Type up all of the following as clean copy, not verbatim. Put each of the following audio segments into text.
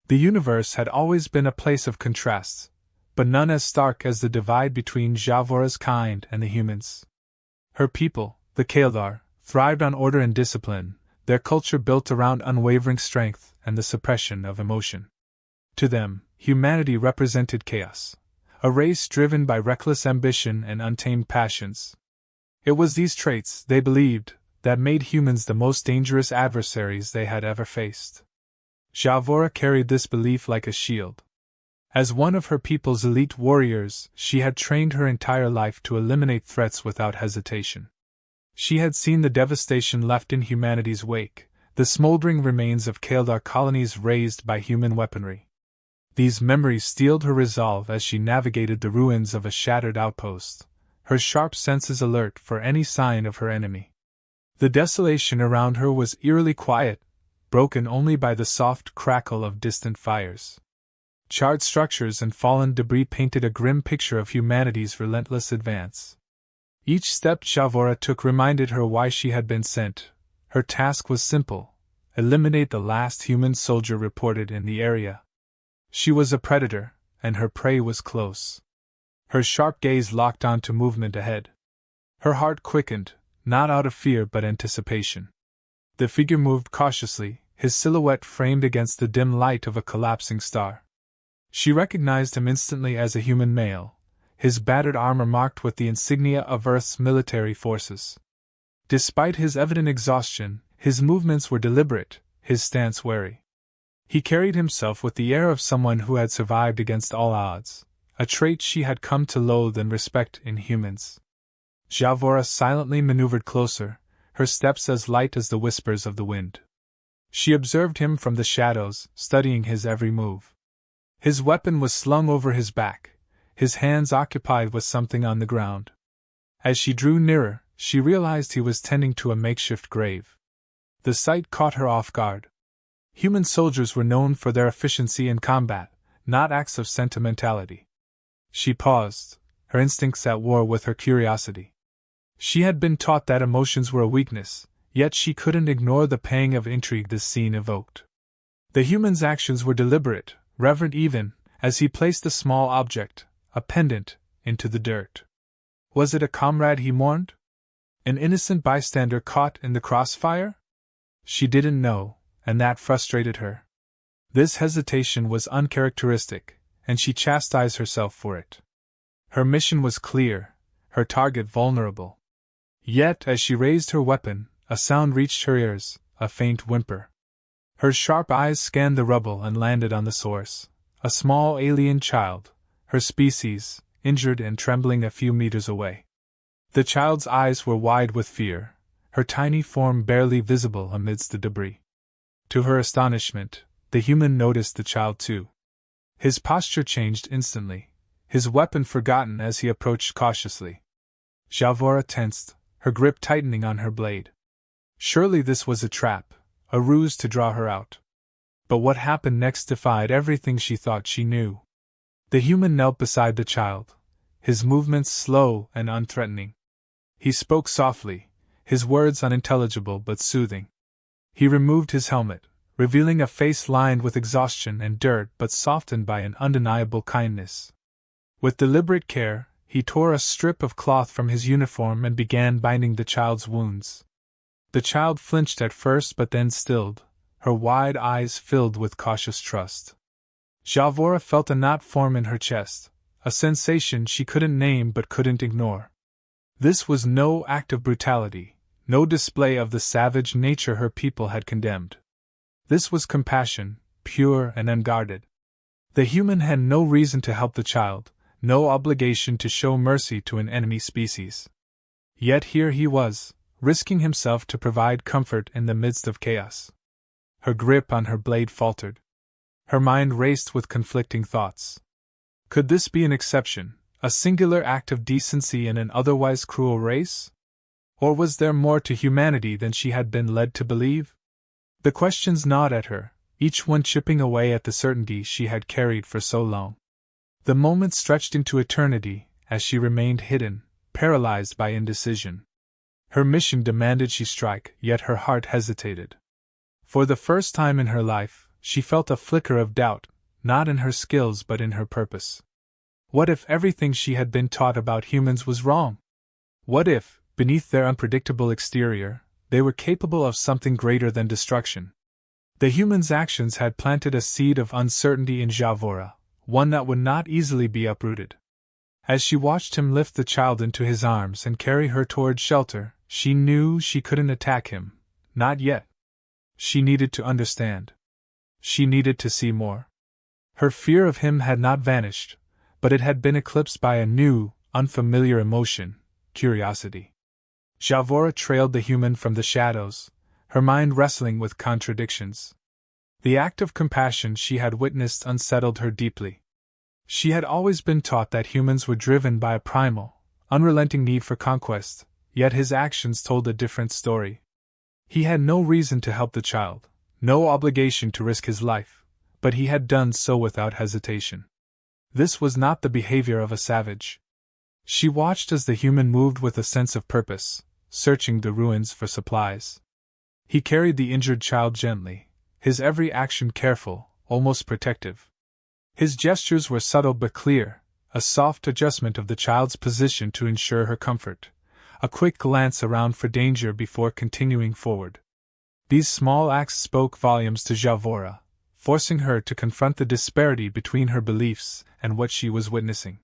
The universe had always been a place of contrasts, but none as stark as the divide between Javora's kind and the humans. Her people, the Kaeldar, thrived on order and discipline, their culture built around unwavering strength and the suppression of emotion. To them, humanity represented chaos, a race driven by reckless ambition and untamed passions. It was these traits, they believed, that made humans the most dangerous adversaries they had ever faced. Javora carried this belief like a shield. As one of her people's elite warriors, she had trained her entire life to eliminate threats without hesitation. She had seen the devastation left in humanity's wake, the smoldering remains of Kaeldar colonies razed by human weaponry. These memories steeled her resolve as she navigated the ruins of a shattered outpost, her sharp senses alert for any sign of her enemy. The desolation around her was eerily quiet, broken only by the soft crackle of distant fires. Charred structures and fallen debris painted a grim picture of humanity's relentless advance. Each step Javora took reminded her why she had been sent. Her task was simple: eliminate the last human soldier reported in the area. She was a predator, and her prey was close. Her sharp gaze locked onto movement ahead. Her heart quickened, not out of fear but anticipation. The figure moved cautiously, his silhouette framed against the dim light of a collapsing star. She recognized him instantly as a human male, his battered armor marked with the insignia of Earth's military forces. Despite his evident exhaustion, his movements were deliberate, his stance wary. He carried himself with the air of someone who had survived against all odds, a trait she had come to loathe and respect in humans. Javora silently maneuvered closer, her steps as light as the whispers of the wind. She observed him from the shadows, studying his every move. His weapon was slung over his back, his hands occupied with something on the ground. As she drew nearer, she realized he was tending to a makeshift grave. The sight caught her off guard. Human soldiers were known for their efficiency in combat, not acts of sentimentality. She paused, her instincts at war with her curiosity. She had been taught that emotions were a weakness, yet she couldn't ignore the pang of intrigue this scene evoked. The human's actions were deliberate, reverent even, as he placed a small object, a pendant, into the dirt. Was it a comrade he mourned? An innocent bystander caught in the crossfire? She didn't know, and that frustrated her. This hesitation was uncharacteristic, and she chastised herself for it. Her mission was clear, her target vulnerable. Yet, as she raised her weapon, a sound reached her ears, a faint whimper. Her sharp eyes scanned the rubble and landed on the source, a small alien child, her species, injured and trembling a few meters away. The child's eyes were wide with fear, her tiny form barely visible amidst the debris. To her astonishment, the human noticed the child too. His posture changed instantly, his weapon forgotten as he approached cautiously. Javora tensed, her grip tightening on her blade. Surely this was a trap, a ruse to draw her out. But what happened next defied everything she thought she knew. The human knelt beside the child, his movements slow and unthreatening. He spoke softly, his words unintelligible but soothing. He removed his helmet, revealing a face lined with exhaustion and dirt but softened by an undeniable kindness. With deliberate care, he tore a strip of cloth from his uniform and began binding the child's wounds. The child flinched at first but then stilled, her wide eyes filled with cautious trust. Javora felt a knot form in her chest, a sensation she couldn't name but couldn't ignore. This was no act of brutality, no display of the savage nature her people had condemned. This was compassion, pure and unguarded. The human had no reason to help the child, no obligation to show mercy to an enemy species. Yet here he was, risking himself to provide comfort in the midst of chaos. Her grip on her blade faltered. Her mind raced with conflicting thoughts. Could this be an exception, a singular act of decency in an otherwise cruel race? Or was there more to humanity than she had been led to believe? The questions gnawed at her, each one chipping away at the certainty she had carried for so long. The moments stretched into eternity, as she remained hidden, paralyzed by indecision. Her mission demanded she strike, yet her heart hesitated. For the first time in her life, she felt a flicker of doubt, not in her skills but in her purpose. What if everything she had been taught about humans was wrong? What if, beneath their unpredictable exterior, they were capable of something greater than destruction? The human's actions had planted a seed of uncertainty in Javora, one that would not easily be uprooted. As she watched him lift the child into his arms and carry her toward shelter, she knew she couldn't attack him. Not yet. She needed to understand. She needed to see more. Her fear of him had not vanished, but it had been eclipsed by a new, unfamiliar emotion: curiosity. Javora trailed the human from the shadows, her mind wrestling with contradictions. The act of compassion she had witnessed unsettled her deeply. She had always been taught that humans were driven by a primal, unrelenting need for conquest, yet his actions told a different story. He had no reason to help the child, no obligation to risk his life, but he had done so without hesitation. This was not the behavior of a savage. She watched as the human moved with a sense of purpose, searching the ruins for supplies. He carried the injured child gently, his every action careful, almost protective. His gestures were subtle but clear, a soft adjustment of the child's position to ensure her comfort, a quick glance around for danger before continuing forward. These small acts spoke volumes to Javora, forcing her to confront the disparity between her beliefs and what she was witnessing.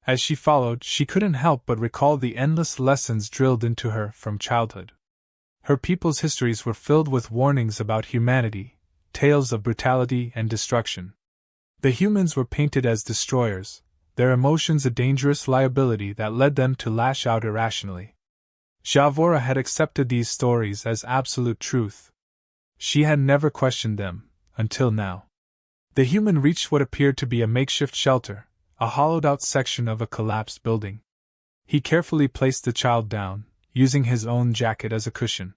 As she followed, she couldn't help but recall the endless lessons drilled into her from childhood. Her people's histories were filled with warnings about humanity, tales of brutality and destruction. The humans were painted as destroyers, their emotions a dangerous liability that led them to lash out irrationally. Javora had accepted these stories as absolute truth. She had never questioned them, until now. The human reached what appeared to be a makeshift shelter, a hollowed-out section of a collapsed building. He carefully placed the child down, using his own jacket as a cushion.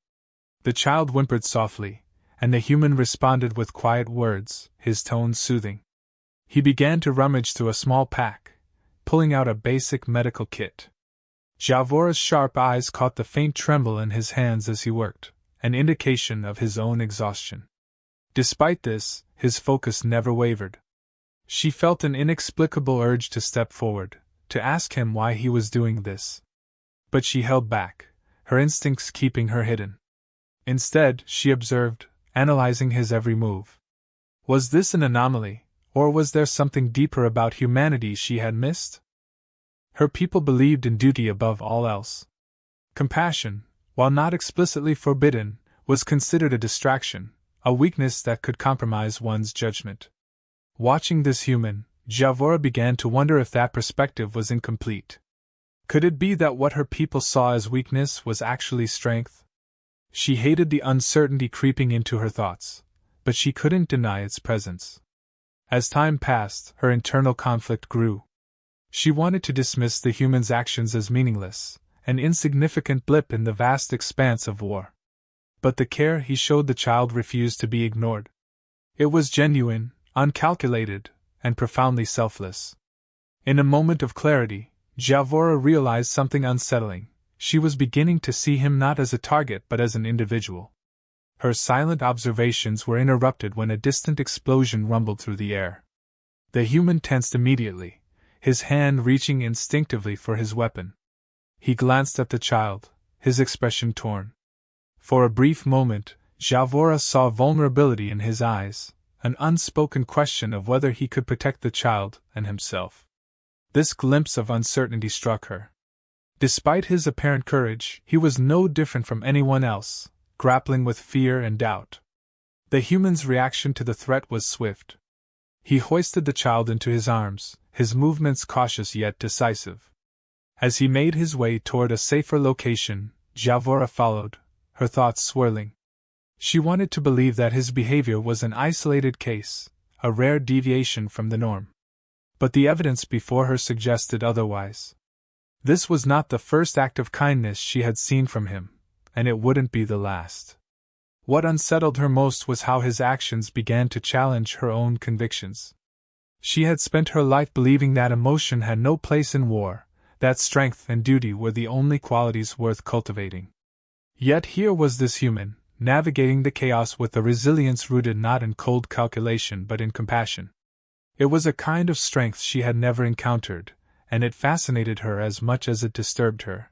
The child whimpered softly, and the human responded with quiet words, his tone soothing. He began to rummage through a small pack, pulling out a basic medical kit. Javora's sharp eyes caught the faint tremble in his hands as he worked, an indication of his own exhaustion. Despite this, his focus never wavered. She felt an inexplicable urge to step forward, to ask him why he was doing this. But she held back, her instincts keeping her hidden. Instead, she observed, analyzing his every move. Was this an anomaly, or was there something deeper about humanity she had missed? Her people believed in duty above all else. Compassion, while not explicitly forbidden, was considered a distraction, a weakness that could compromise one's judgment. Watching this human, Javora began to wonder if that perspective was incomplete. Could it be that what her people saw as weakness was actually strength? She hated the uncertainty creeping into her thoughts, but she couldn't deny its presence. As time passed, her internal conflict grew. She wanted to dismiss the human's actions as meaningless, an insignificant blip in the vast expanse of war. But the care he showed the child refused to be ignored. It was genuine, uncalculated, and profoundly selfless. In a moment of clarity, Javora realized something unsettling. She was beginning to see him not as a target but as an individual. Her silent observations were interrupted when a distant explosion rumbled through the air. The human tensed immediately, his hand reaching instinctively for his weapon. He glanced at the child, his expression torn. For a brief moment, Javora saw vulnerability in his eyes, an unspoken question of whether he could protect the child and himself. This glimpse of uncertainty struck her. Despite his apparent courage, he was no different from anyone else, grappling with fear and doubt. The human's reaction to the threat was swift. He hoisted the child into his arms, his movements cautious yet decisive. As he made his way toward a safer location, Javora followed, her thoughts swirling. She wanted to believe that his behavior was an isolated case, a rare deviation from the norm. But the evidence before her suggested otherwise. This was not the first act of kindness she had seen from him, and it wouldn't be the last. What unsettled her most was how his actions began to challenge her own convictions. She had spent her life believing that emotion had no place in war, that strength and duty were the only qualities worth cultivating. Yet here was this human, navigating the chaos with a resilience rooted not in cold calculation but in compassion. It was a kind of strength she had never encountered, and it fascinated her as much as it disturbed her.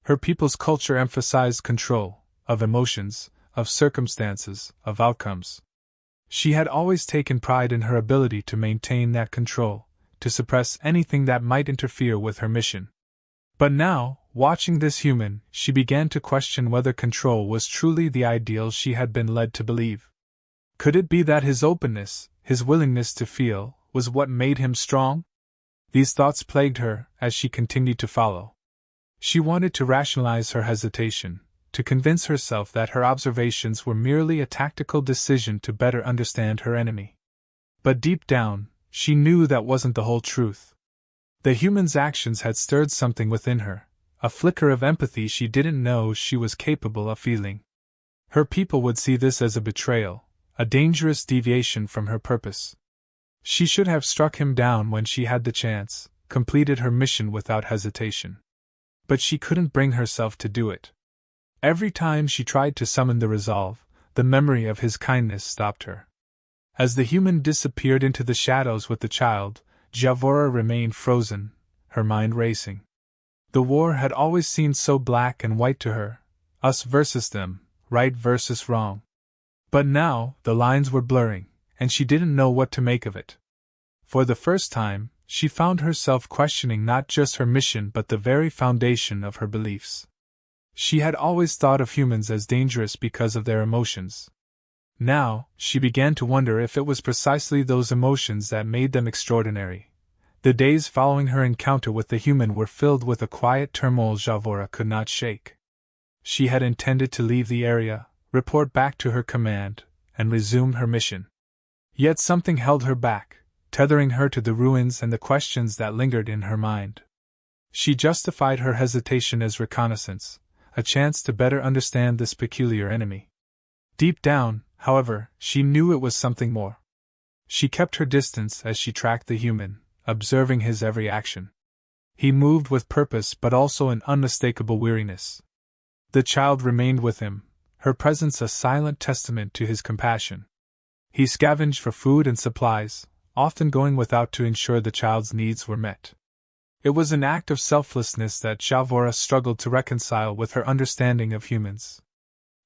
Her people's culture emphasized control, of emotions, of circumstances, of outcomes. She had always taken pride in her ability to maintain that control, to suppress anything that might interfere with her mission. But now, watching this human, she began to question whether control was truly the ideal she had been led to believe. Could it be that his openness, his willingness to feel, was what made him strong? These thoughts plagued her as she continued to follow. She wanted to rationalize her hesitation, to convince herself that her observations were merely a tactical decision to better understand her enemy. But deep down, she knew that wasn't the whole truth. The human's actions had stirred something within her, a flicker of empathy she didn't know she was capable of feeling. Her people would see this as a betrayal, a dangerous deviation from her purpose. She should have struck him down when she had the chance, completed her mission without hesitation. But she couldn't bring herself to do it. Every time she tried to summon the resolve, the memory of his kindness stopped her. As the human disappeared into the shadows with the child, Javora remained frozen, her mind racing. The war had always seemed so black and white to her, us versus them, right versus wrong. But now, the lines were blurring, and she didn't know what to make of it. For the first time, she found herself questioning not just her mission but the very foundation of her beliefs. She had always thought of humans as dangerous because of their emotions. Now, she began to wonder if it was precisely those emotions that made them extraordinary. The days following her encounter with the human were filled with a quiet turmoil Javora could not shake. She had intended to leave the area, report back to her command, and resume her mission. Yet something held her back, tethering her to the ruins and the questions that lingered in her mind. She justified her hesitation as reconnaissance, a chance to better understand this peculiar enemy. Deep down, however, she knew it was something more. She kept her distance as she tracked the human, observing his every action. He moved with purpose but also an unmistakable weariness. The child remained with him, her presence a silent testament to his compassion. He scavenged for food and supplies, often going without to ensure the child's needs were met. It was an act of selflessness that Javora struggled to reconcile with her understanding of humans.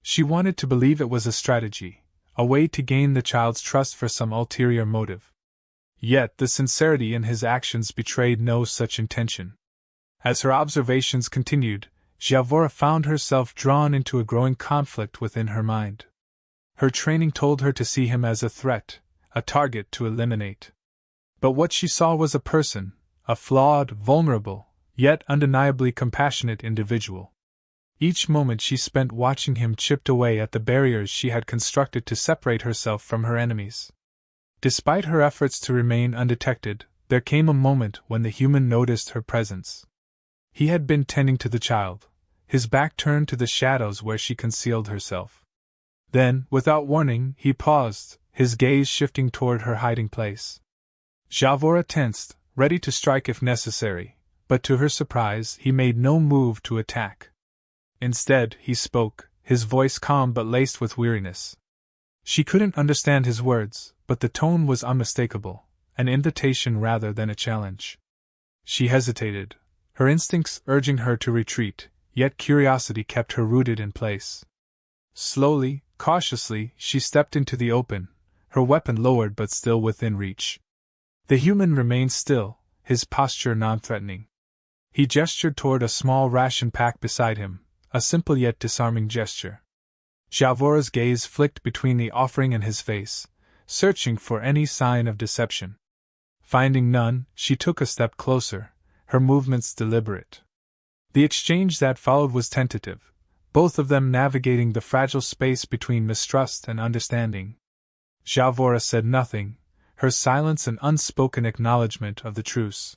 She wanted to believe it was a strategy, a way to gain the child's trust for some ulterior motive. Yet the sincerity in his actions betrayed no such intention. As her observations continued, Javora found herself drawn into a growing conflict within her mind. Her training told her to see him as a threat, a target to eliminate. But what she saw was a person, a flawed, vulnerable, yet undeniably compassionate individual. Each moment she spent watching him chipped away at the barriers she had constructed to separate herself from her enemies. Despite her efforts to remain undetected, there came a moment when the human noticed her presence. He had been tending to the child, his back turned to the shadows where she concealed herself. Then, without warning, he paused, his gaze shifting toward her hiding place. Javora tensed, ready to strike if necessary, but to her surprise, he made no move to attack. Instead, he spoke, his voice calm but laced with weariness. She couldn't understand his words, but the tone was unmistakable, an invitation rather than a challenge. She hesitated, her instincts urging her to retreat, yet curiosity kept her rooted in place. Slowly, cautiously, she stepped into the open, her weapon lowered but still within reach. The human remained still, his posture non-threatening. He gestured toward a small ration pack beside him, a simple yet disarming gesture. Javora's gaze flicked between the offering and his face, searching for any sign of deception. Finding none, she took a step closer, her movements deliberate. The exchange that followed was tentative, both of them navigating the fragile space between mistrust and understanding. Javora said nothing, her silence an unspoken acknowledgement of the truce.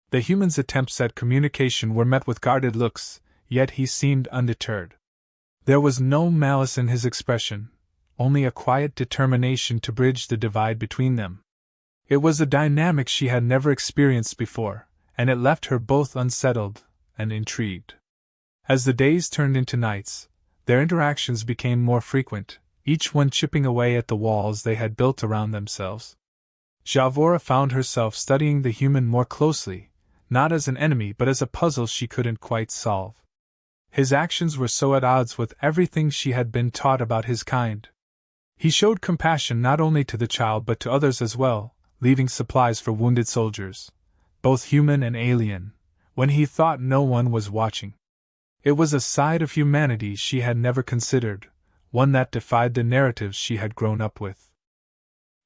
The human's attempts at communication were met with guarded looks, yet he seemed undeterred. There was no malice in his expression, only a quiet determination to bridge the divide between them. It was a dynamic she had never experienced before, and it left her both unsettled and intrigued. As the days turned into nights, their interactions became more frequent, each one chipping away at the walls they had built around themselves. Javora found herself studying the human more closely, not as an enemy but as a puzzle she couldn't quite solve. His actions were so at odds with everything she had been taught about his kind. He showed compassion not only to the child but to others as well, leaving supplies for wounded soldiers, both human and alien, when he thought no one was watching. It was a side of humanity she had never considered, one that defied the narratives she had grown up with.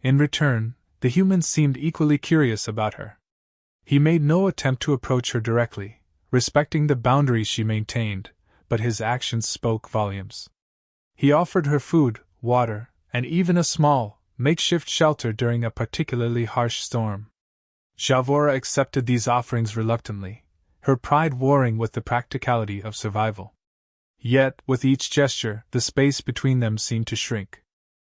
In return, the human seemed equally curious about her. He made no attempt to approach her directly, respecting the boundaries she maintained, but his actions spoke volumes. He offered her food, water, and even a small, makeshift shelter during a particularly harsh storm. Javora accepted these offerings reluctantly, her pride warring with the practicality of survival. Yet, with each gesture, the space between them seemed to shrink.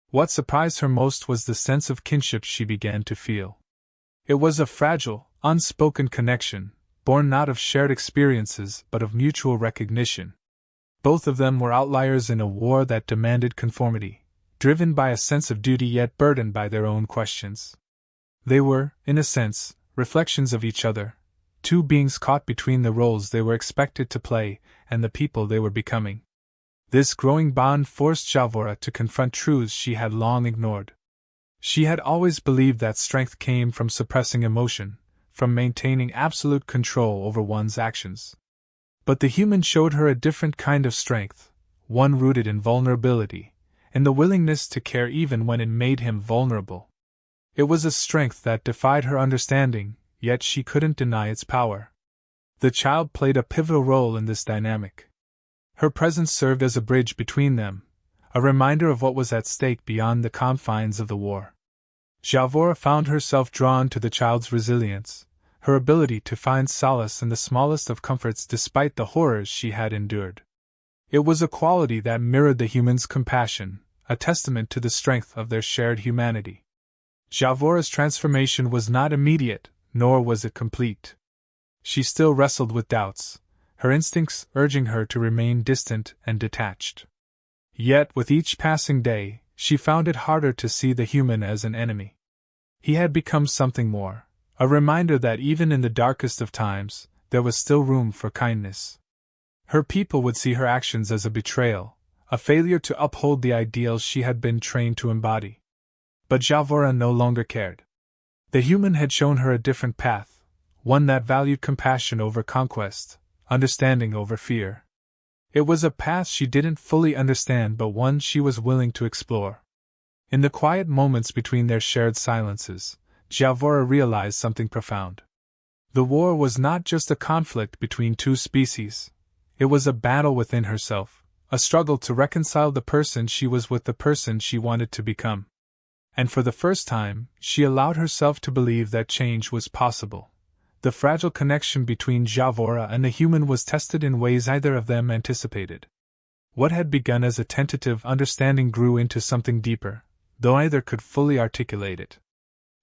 What surprised her most was the sense of kinship she began to feel. It was a fragile, unspoken connection, born not of shared experiences but of mutual recognition. Both of them were outliers in a war that demanded conformity, driven by a sense of duty yet burdened by their own questions. They were, in a sense, reflections of each other, two beings caught between the roles they were expected to play and the people they were becoming. This growing bond forced Javora to confront truths she had long ignored. She had always believed that strength came from suppressing emotion, from maintaining absolute control over one's actions. But the human showed her a different kind of strength, one rooted in vulnerability, in the willingness to care even when it made him vulnerable. It was a strength that defied her understanding, yet she couldn't deny its power. The child played a pivotal role in this dynamic. Her presence served as a bridge between them, a reminder of what was at stake beyond the confines of the war. Javora found herself drawn to the child's resilience, her ability to find solace in the smallest of comforts despite the horrors she had endured. It was a quality that mirrored the human's compassion, a testament to the strength of their shared humanity. Javora's transformation was not immediate, nor was it complete. She still wrestled with doubts, her instincts urging her to remain distant and detached. Yet, with each passing day, she found it harder to see the human as an enemy. He had become something more, a reminder that even in the darkest of times, there was still room for kindness. Her people would see her actions as a betrayal, a failure to uphold the ideals she had been trained to embody. But Javora no longer cared. The human had shown her a different path, one that valued compassion over conquest, understanding over fear. It was a path she didn't fully understand but one she was willing to explore. In the quiet moments between their shared silences, Javora realized something profound. The war was not just a conflict between two species, it was a battle within herself, a struggle to reconcile the person she was with the person she wanted to become. And for the first time, she allowed herself to believe that change was possible. The fragile connection between Javora and the human was tested in ways neither of them anticipated. What had begun as a tentative understanding grew into something deeper, though neither could fully articulate it.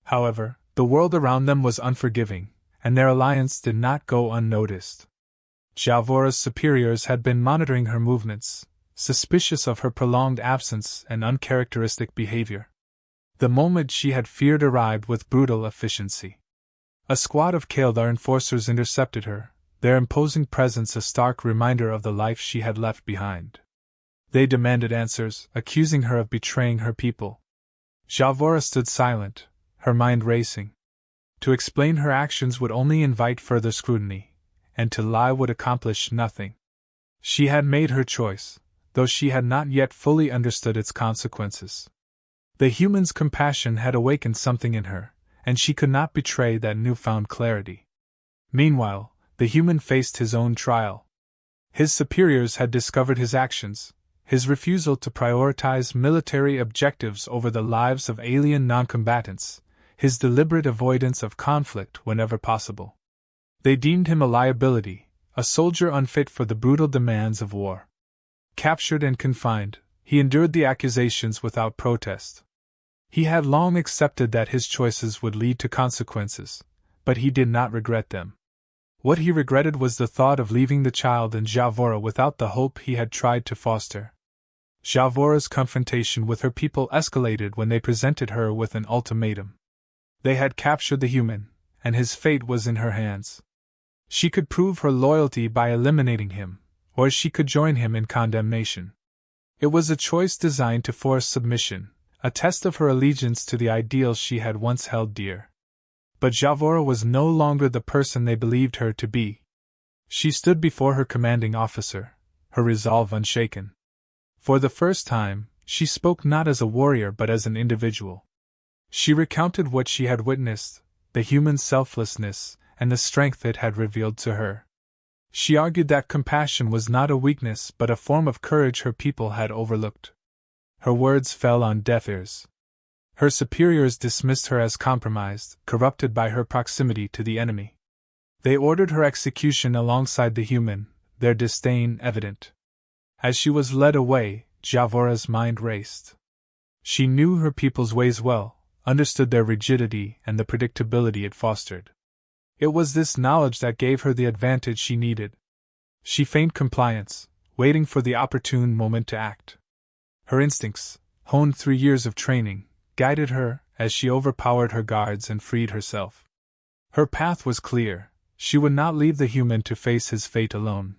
However, the world around them was unforgiving, and their alliance did not go unnoticed. Javora's superiors had been monitoring her movements, suspicious of her prolonged absence and uncharacteristic behavior. The moment she had feared arrived with brutal efficiency. A squad of Kaldar enforcers intercepted her, their imposing presence a stark reminder of the life she had left behind. They demanded answers, accusing her of betraying her people. Javora stood silent, her mind racing. To explain her actions would only invite further scrutiny, and to lie would accomplish nothing. She had made her choice, though she had not yet fully understood its consequences. The human's compassion had awakened something in her, and she could not betray that newfound clarity. Meanwhile, the human faced his own trial. His superiors had discovered his actions, his refusal to prioritize military objectives over the lives of alien noncombatants, his deliberate avoidance of conflict whenever possible. They deemed him a liability, a soldier unfit for the brutal demands of war. Captured and confined, he endured the accusations without protest. He had long accepted that his choices would lead to consequences, but he did not regret them. What he regretted was the thought of leaving the child and Javora without the hope he had tried to foster. Javora's confrontation with her people escalated when they presented her with an ultimatum. They had captured the human, and his fate was in her hands. She could prove her loyalty by eliminating him, or she could join him in condemnation. It was a choice designed to force submission, a test of her allegiance to the ideals she had once held dear. But Javora was no longer the person they believed her to be. She stood before her commanding officer, her resolve unshaken. For the first time, she spoke not as a warrior but as an individual. She recounted what she had witnessed, the human selflessness, and the strength it had revealed to her. She argued that compassion was not a weakness but a form of courage her people had overlooked. Her words fell on deaf ears. Her superiors dismissed her as compromised, corrupted by her proximity to the enemy. They ordered her execution alongside the human, their disdain evident. As she was led away, Javora's mind raced. She knew her people's ways well, understood their rigidity and the predictability it fostered. It was this knowledge that gave her the advantage she needed. She feigned compliance, waiting for the opportune moment to act. Her instincts, honed through years of training, guided her as she overpowered her guards and freed herself. Her path was clear. She would not leave the human to face his fate alone.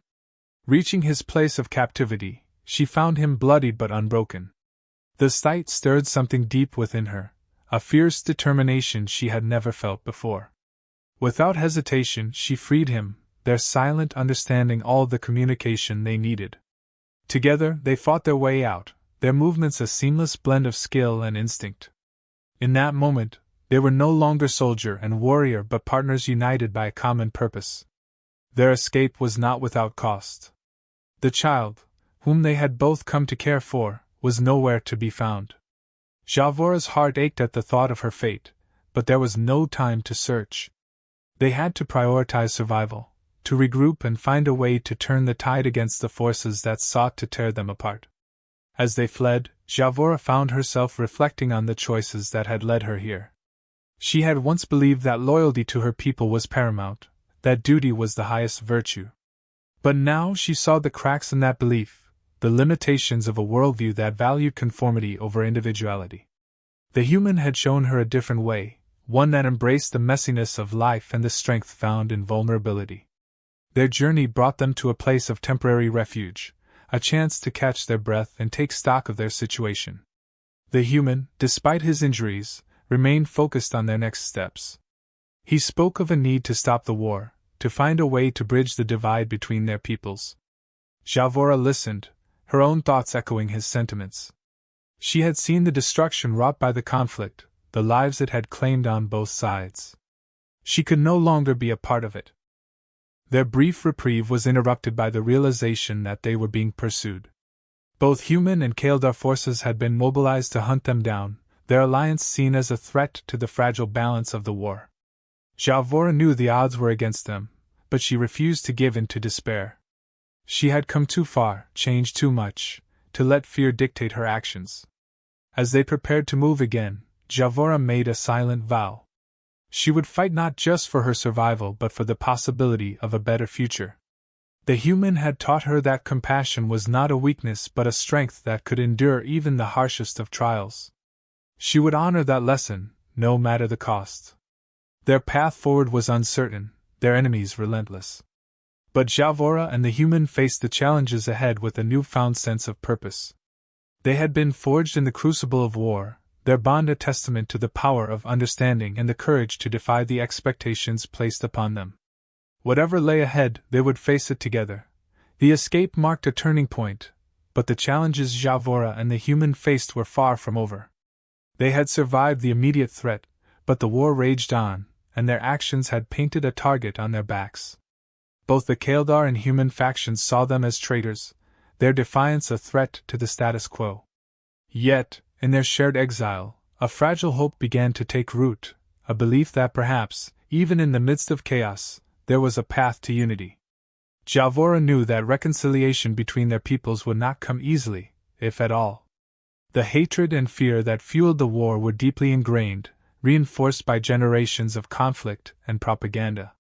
Reaching his place of captivity, she found him bloodied but unbroken. The sight stirred something deep within her, a fierce determination she had never felt before. Without hesitation, she freed him, their silent understanding all the communication they needed. Together, they fought their way out, their movements a seamless blend of skill and instinct. In that moment, they were no longer soldier and warrior but partners united by a common purpose. Their escape was not without cost. The child, whom they had both come to care for, was nowhere to be found. Javora's heart ached at the thought of her fate, but there was no time to search. They had to prioritize survival, to regroup and find a way to turn the tide against the forces that sought to tear them apart. As they fled, Javora found herself reflecting on the choices that had led her here. She had once believed that loyalty to her people was paramount, that duty was the highest virtue. But now she saw the cracks in that belief, the limitations of a worldview that valued conformity over individuality. The human had shown her a different way, one that embraced the messiness of life and the strength found in vulnerability. Their journey brought them to a place of temporary refuge, a chance to catch their breath and take stock of their situation. The human, despite his injuries, remained focused on their next steps. He spoke of a need to stop the war, to find a way to bridge the divide between their peoples. Javora listened, her own thoughts echoing his sentiments. She had seen the destruction wrought by the conflict, the lives it had claimed on both sides. She could no longer be a part of it. Their brief reprieve was interrupted by the realization that they were being pursued. Both human and Kaldar forces had been mobilized to hunt them down, their alliance seen as a threat to the fragile balance of the war. Javora knew the odds were against them, but she refused to give in to despair. She had come too far, changed too much, to let fear dictate her actions. As they prepared to move again, Javora made a silent vow. She would fight not just for her survival but for the possibility of a better future. The human had taught her that compassion was not a weakness but a strength that could endure even the harshest of trials. She would honor that lesson, no matter the cost. Their path forward was uncertain, their enemies relentless. But Javora and the human faced the challenges ahead with a newfound sense of purpose. They had been forged in the crucible of war, their bond a testament to the power of understanding and the courage to defy the expectations placed upon them. Whatever lay ahead, they would face it together. The escape marked a turning point, but the challenges Javora and the human faced were far from over. They had survived the immediate threat, but the war raged on, and their actions had painted a target on their backs. Both the Kaldar and human factions saw them as traitors, their defiance a threat to the status quo. Yet, in their shared exile, a fragile hope began to take root, a belief that perhaps, even in the midst of chaos, there was a path to unity. Javora knew that reconciliation between their peoples would not come easily, if at all. The hatred and fear that fueled the war were deeply ingrained, reinforced by generations of conflict and propaganda.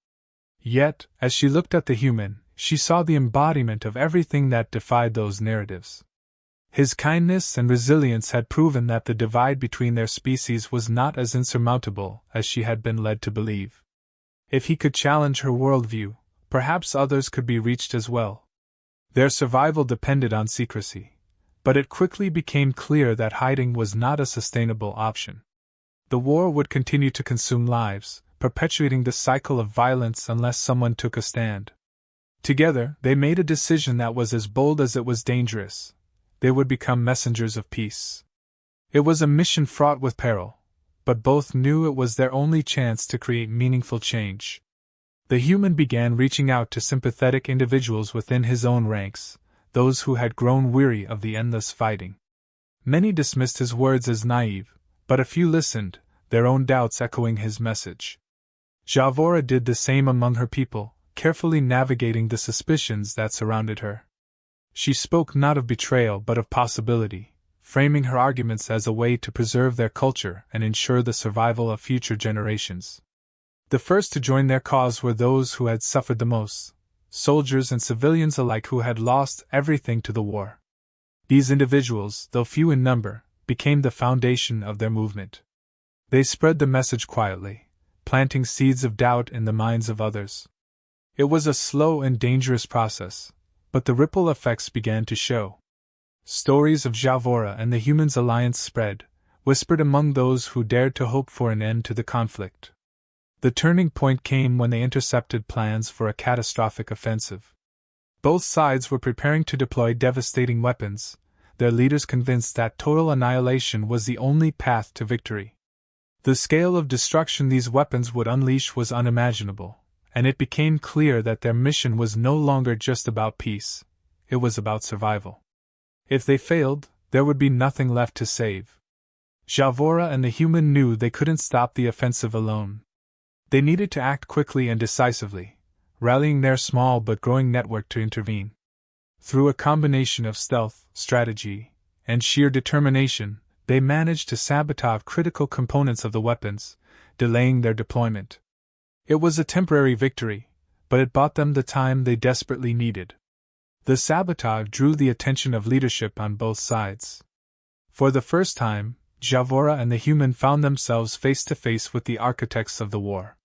Yet, as she looked at the human, she saw the embodiment of everything that defied those narratives. His kindness and resilience had proven that the divide between their species was not as insurmountable as she had been led to believe. If he could challenge her worldview, perhaps others could be reached as well. Their survival depended on secrecy, but it quickly became clear that hiding was not a sustainable option. The war would continue to consume lives, perpetuating the cycle of violence unless someone took a stand. Together, they made a decision that was as bold as it was dangerous. They would become messengers of peace. It was a mission fraught with peril, but both knew it was their only chance to create meaningful change. The human began reaching out to sympathetic individuals within his own ranks, those who had grown weary of the endless fighting. Many dismissed his words as naive, but a few listened, their own doubts echoing his message. Javora did the same among her people, carefully navigating the suspicions that surrounded her. She spoke not of betrayal but of possibility, framing her arguments as a way to preserve their culture and ensure the survival of future generations. The first to join their cause were those who had suffered the most, soldiers and civilians alike who had lost everything to the war. These individuals, though few in number, became the foundation of their movement. They spread the message quietly, planting seeds of doubt in the minds of others. It was a slow and dangerous process, but the ripple effects began to show. Stories of Javora and the humans' alliance spread, whispered among those who dared to hope for an end to the conflict. The turning point came when they intercepted plans for a catastrophic offensive. Both sides were preparing to deploy devastating weapons, their leaders convinced that total annihilation was the only path to victory. The scale of destruction these weapons would unleash was unimaginable, and it became clear that their mission was no longer just about peace, it was about survival. If they failed, there would be nothing left to save. Javora and the human knew they couldn't stop the offensive alone. They needed to act quickly and decisively, rallying their small but growing network to intervene. Through a combination of stealth, strategy, and sheer determination, they managed to sabotage critical components of the weapons, delaying their deployment. It was a temporary victory, but it bought them the time they desperately needed. The sabotage drew the attention of leadership on both sides. For the first time, Javora and the human found themselves face to face with the architects of the war.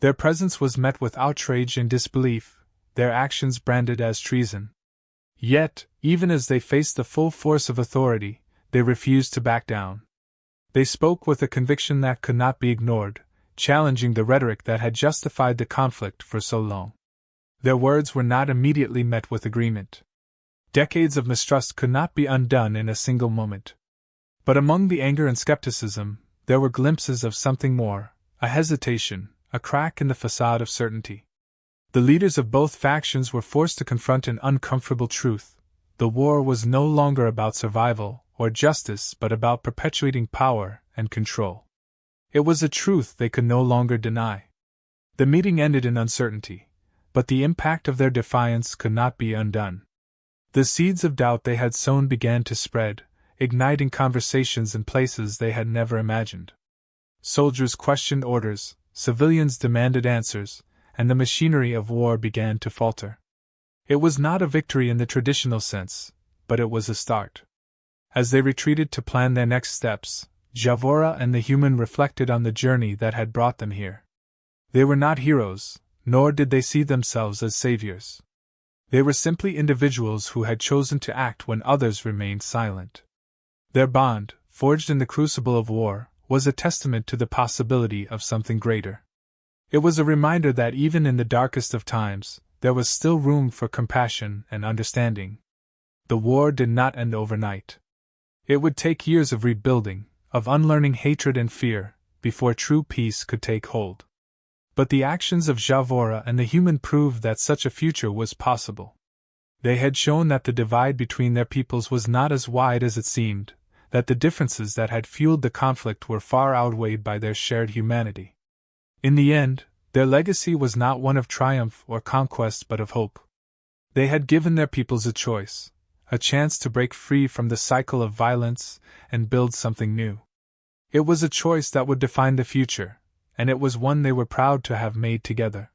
Their presence was met with outrage and disbelief, their actions branded as treason. Yet, even as they faced the full force of authority, they refused to back down. They spoke with a conviction that could not be ignored, challenging the rhetoric that had justified the conflict for so long. Their words were not immediately met with agreement. Decades of mistrust could not be undone in a single moment. But among the anger and skepticism, there were glimpses of something more, a hesitation, a crack in the facade of certainty. The leaders of both factions were forced to confront an uncomfortable truth. The war was no longer about survival or justice but about perpetuating power and control. It was a truth they could no longer deny. The meeting ended in uncertainty, but the impact of their defiance could not be undone. The seeds of doubt they had sown began to spread, igniting conversations in places they had never imagined. Soldiers questioned orders, civilians demanded answers, and the machinery of war began to falter. It was not a victory in the traditional sense, but it was a start. As they retreated to plan their next steps, Javora and the human reflected on the journey that had brought them here. They were not heroes, nor did they see themselves as saviors. They were simply individuals who had chosen to act when others remained silent. Their bond, forged in the crucible of war, was a testament to the possibility of something greater. It was a reminder that even in the darkest of times, there was still room for compassion and understanding. The war did not end overnight. It would take years of rebuilding, of unlearning hatred and fear, before true peace could take hold. But the actions of Javora and the human proved that such a future was possible. They had shown that the divide between their peoples was not as wide as it seemed, that the differences that had fueled the conflict were far outweighed by their shared humanity. In the end, their legacy was not one of triumph or conquest but of hope. They had given their peoples a choice, a chance to break free from the cycle of violence and build something new. It was a choice that would define the future, and it was one they were proud to have made together.